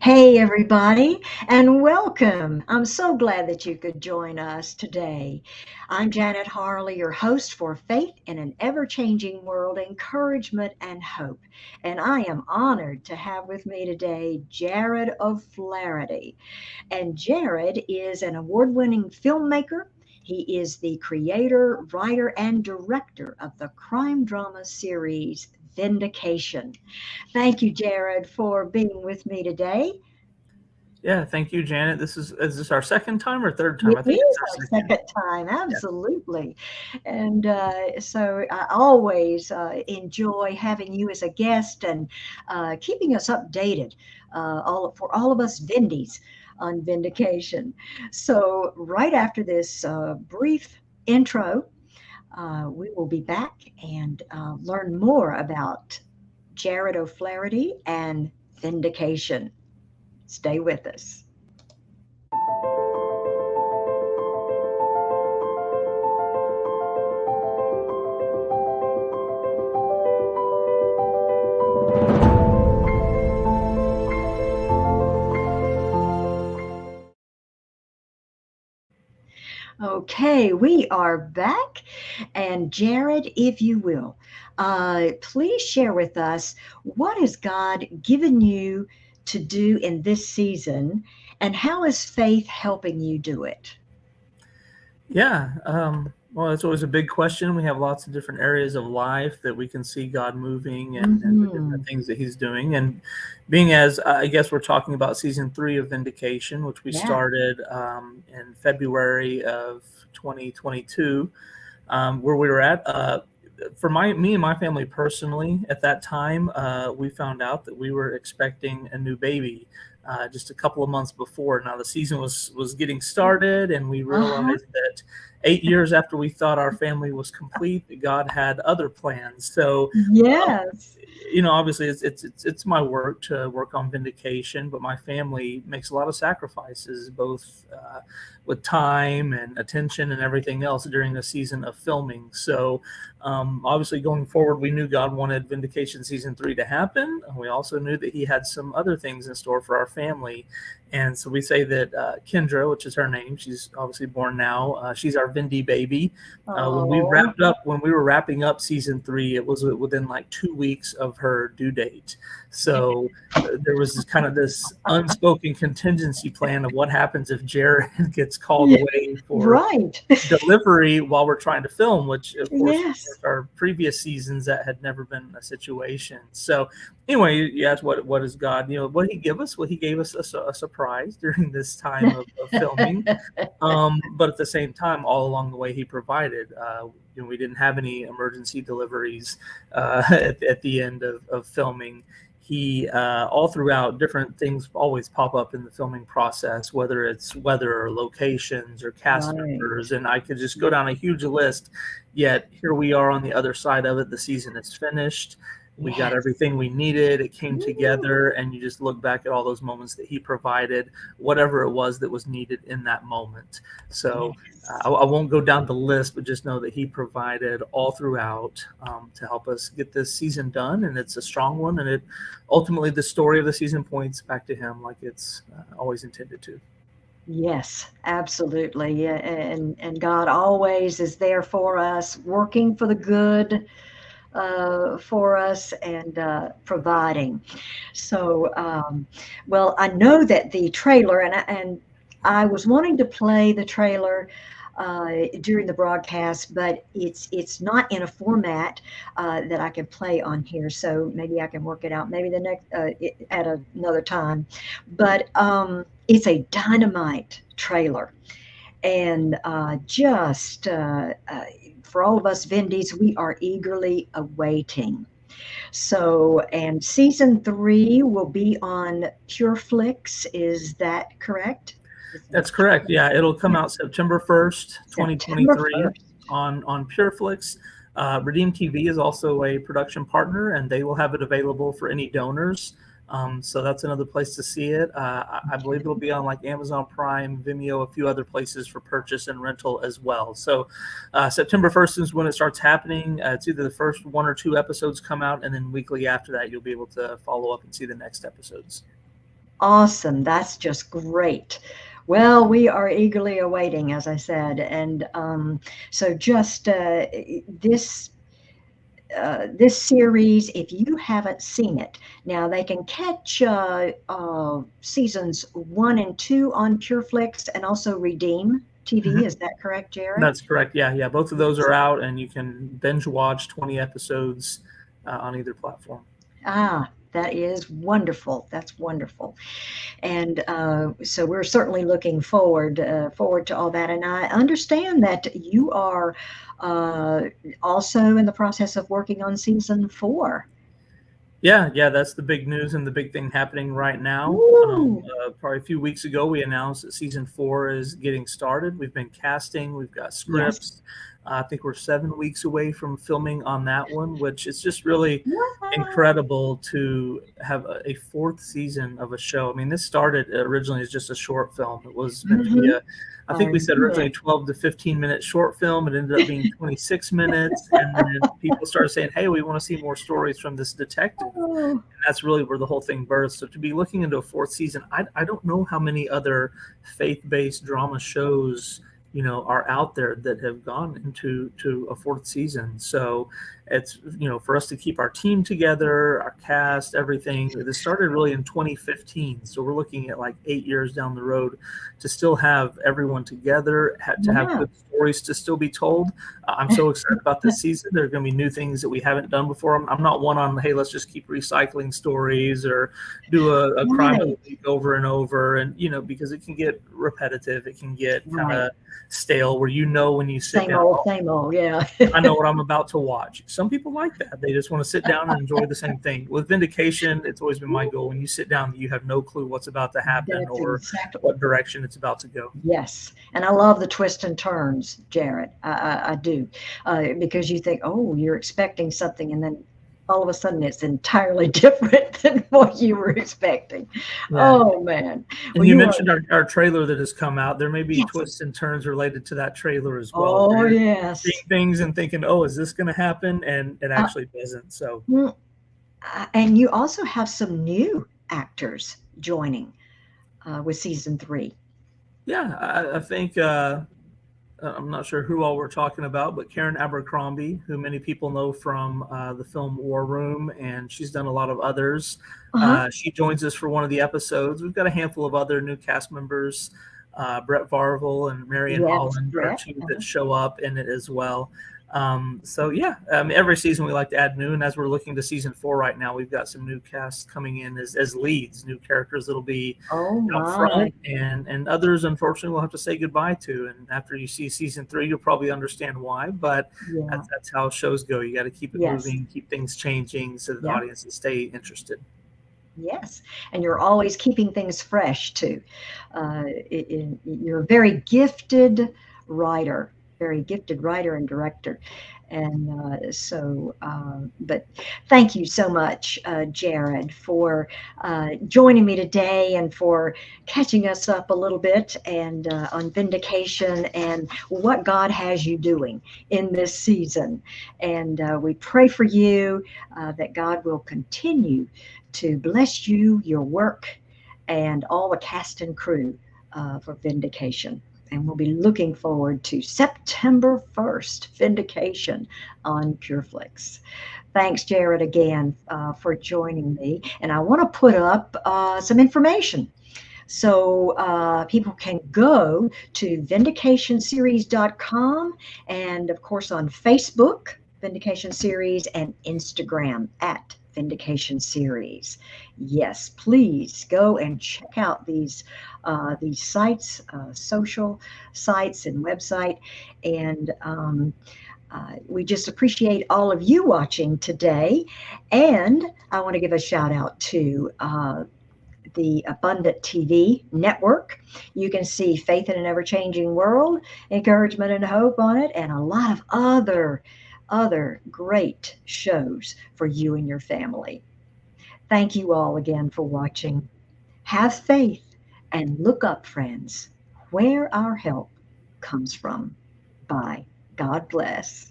Hey, everybody, and welcome. I'm so glad that you could join us today. I'm Janet Harley, your host for Faith in an Ever Changing World, Encouragement and Hope. And I am honored to have with me today Jarod O Flaherty. And Jarod is an award winning filmmaker. He is the creator, writer, and director of the crime drama series Vindication. Thank you, Jarod, for being with me today. Yeah, thank you, Janet. Is this our second time or third time? It I think it's is our our second. second time, Yeah. absolutely. And so I always enjoy having you as a guest and keeping us updated, for all of us Vindies on Vindication. So, right after this brief intro, we will be back and learn more about Jarod O'Flaherty and Vindication. Stay with us. Okay, we are back. And Jarod, if you will, please share with us what has God given you to do in this season, and how is faith helping you do it? Yeah. Well, it's always a big question. We have lots of different areas of life that we can see God moving and the Hmm. different things that He's doing. And being as I guess we're talking about season 3 of Vindication, which we Yeah. started in February of 2022, where we were at. For me and my family personally, at that time, we found out that we were expecting a new baby just a couple of months before. Now the season was getting started, and we Uh-huh. realized that 8 years after we thought our family was complete, that God had other plans. So um, Yes. obviously it's my work to work on Vindication, but my family makes a lot of sacrifices, both with time and attention and everything else during the season of filming. So obviously going forward, we knew God wanted Vindication season 3 to happen. We also knew that He had some other things in store for our family. And so we say that Kendra, which is her name, she's obviously born now. She's our Vindy baby. Oh, When we were wrapping up season 3, it was within like 2 weeks of her due date. So there was this unspoken contingency plan of what happens if Jared gets called yeah, away for right. delivery while we're trying to film, which of course Yes. our previous seasons that had never been a situation. So anyway, you asked what is God? What He give us? Well, He gave us a surprise during this time of filming. But at the same time, all along the way, He provided. We didn't have any emergency deliveries at the end of filming. He all throughout, different things always pop up in the filming process, whether it's weather or locations or cast Right. members, and I could just go down a huge list. Yet here we are on the other side of it. The season is finished. We got Yes. everything we needed. It came Woo. together, and you just look back at all those moments that He provided, whatever it was that was needed in that moment. So Yes. I won't go down the list, but just know that He provided all throughout to help us get this season done, and it's a strong one. And it ultimately, the story of the season points back to Him, like it's always intended to. Yes, absolutely. Yeah, and God always is there for us, working for the good for us and providing. So, well, I know that the trailer, and I was wanting to play the trailer during the broadcast, but it's not in a format that I can play on here. So maybe I can work it out. Maybe the next at another time. But it's a dynamite trailer, and just for all of us Vindies, we are eagerly awaiting. So, and season 3 will be on PureFlix. Is that correct? Is That's that correct. Yeah, it'll come yeah, out September 1st, September 2023 1st? on PureFlix. Redeem TV is also a production partner, and they will have it available for any donors. So that's another place to see it. I believe it'll be on like Amazon Prime, Vimeo, a few other places for purchase and rental as well. So September 1st is when it starts happening. It's either the first 1 or 2 episodes come out, and then weekly after that, you'll be able to follow up and see the next episodes. Awesome. That's just great. Well, we are eagerly awaiting, as I said, and so just this this series, if you haven't seen it, now they can catch seasons 1 and 2 on PureFlix and also Redeem TV. Mhm. Is that correct, Jared? That's correct. Yeah, yeah. Both of those Yes. are out, and you can binge watch 20 episodes on either platform. Ah, that is wonderful. That's wonderful. And so we're certainly looking forward to all that. And I understand that you are uh, also in the process of working on season 4. Yeah, yeah, that's the big news and the big thing happening right now. Woo! Probably a few weeks ago, we announced that season 4 is getting started. We've been casting, we've got Yes. scripts. I think we're 7 weeks away from filming on that one, which is just really Wow. incredible to have a fourth season of a show. I mean, this started originally as just a short film. It was meant to be Hmm. I I think we said remember originally 12 to 15 minute short film. It ended up being 26 minutes. And then people started saying, hey, we want to see more stories from this detective. Oh, And that's really where the whole thing birthed. So to be looking into a fourth season, I don't know how many other faith-based drama shows are out there that have gone into a fourth season. So it's for us to keep our team together, our cast, everything. This started really in 2015, so we're looking at like 8 years down the road to still have everyone together, to have yeah. good stories to still be told. I'm so excited about this season. There are going to be new things that we haven't done before. I'm not one on, hey, let's just keep recycling stories or do a crime of the Right. week over and over, and because it can get repetitive. It can get kind Right. of stale where when you sit Same down, old, oh, same old. Yeah. I know what I'm about to watch. Some people like that. They just want to sit down and enjoy the same thing. With Vindication, it's always been my goal. When you sit down, you have no clue what's about to happen That's or exactly. what direction it's about to go. Yes, and I love the twists and turns, Jared. I do, because you think, oh, you're expecting something, and then all of a sudden it's entirely different than what you were expecting. Yeah. Oh man, And well, you you are. mentioned our trailer that has come out. There may be Yes. twists and turns related to that trailer as well, where Oh you're seeing yes. things and thinking, oh, is this going to happen? And it Uh, actually doesn't. So, mm, and you also have some new actors joining with season 3. yeah, I think I'm not sure who all we're talking about, but Karen Abercrombie, who many people know from the film War Room, and she's done a lot of others. Uh-huh. She joins us for one of the episodes. We've got a handful of other new cast members. Brett Varvel and Marion Yes, Holland are Brett. two that show up in it as well. So yeah, every season we like to add new, and as we're looking to season 4 right now, we've got some new casts coming in as leads, new characters that'll be Oh out my. front, and others unfortunately we'll have to say goodbye to. And after you see season 3, you'll probably understand why. But Yeah. that's how shows go. You got to keep it Yes. moving, keep things changing, so that the Yeah. audiences stay interested. Yes, and you're always keeping things fresh too. You're a very gifted writer and director. And but thank you so much, Jared, for joining me today and for catching us up a little bit and on Vindication and what God has you doing in this season. And we pray for you that God will continue to bless you, your work, and all the cast and crew for Vindication. And we'll be looking forward to September 1st, Vindication on PureFlix. Thanks, Jared, again for joining me. And I want to put up some information so people can go to vindicationseries.com and, of course, on Facebook, Vindication Series, and Instagram at Vindication Series. Yes, please go and check out these sites, social sites and website, and we just appreciate all of you watching today. And I want to give a shout out to the Abundant TV network. You can see Faith in an Ever Changing World, Encouragement and Hope on it, and a lot of other great shows for you and your family. Thank you all again for watching. Have faith and look up, friends, where our help comes from. Bye. God bless.